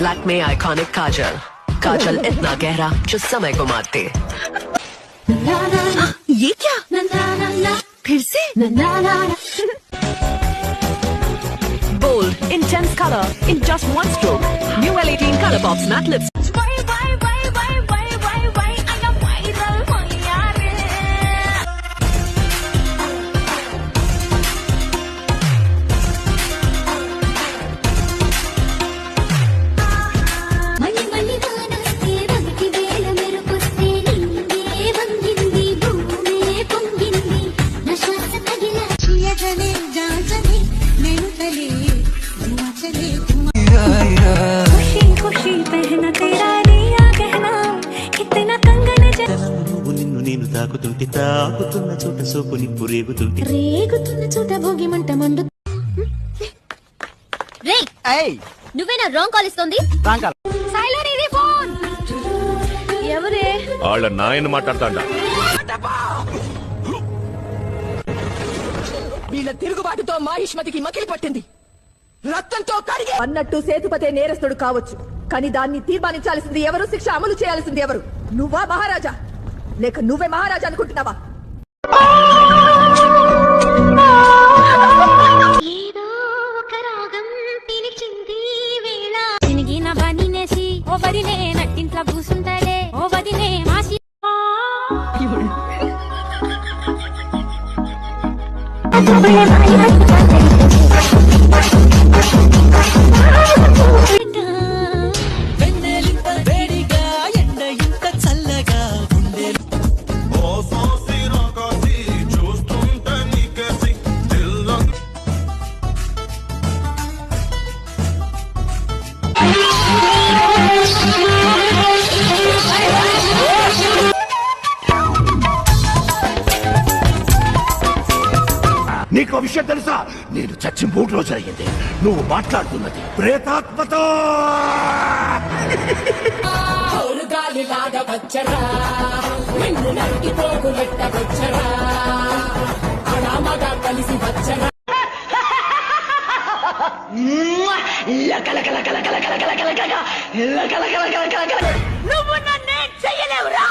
Lakme iconic काजल, काजल इतना गहरा जो समय को मारते। ये क्या? फिर से bold intense colour in just one stroke. New L18 colour pops matte lips. తాకుతుంటే తాకుతున్న చోట సోపు నిప్పు రేగుతుంటే రేగుతున్న చోట భోగి మంట మండు. నువ్వేనా రాంగ్ కాల్ ఇస్తుంది? సైలెంట్ ఇది ఫోన్. ఎవరే? వాళ్ళ నాయన మాట్లాడతాండ. వీళ్ళ తిరుగుబాటుతో మాహిష్మతికి మకిలి పట్టింది. రక్తంతో కడిగే అన్నట్టు సేతుపతే నేరస్తుడు కావచ్చు, కానీ దాన్ని తీర్మానించాల్సింది ఎవరు, శిక్ష అమలు చేయాల్సింది ఎవరు? నువ్వా మహారాజా, లేక నువ్వే మహారాజా అనుకుంటున్నావా? ఏదో ఒక రాగం పిలిచింది వేళ తినిగిన బనినేసి ఓ వదినే నట్టింట్ల కూసుంటాడే ఓ వదినే మాసి నీకు విషయం తెలుసా? నేను చచ్చి 3 రోజులు అయ్యింది. నువ్వు మాట్లాడుతున్నది ప్రేతాత్మతో. నువ్వు నన్నేం చెయ్యలేవురా.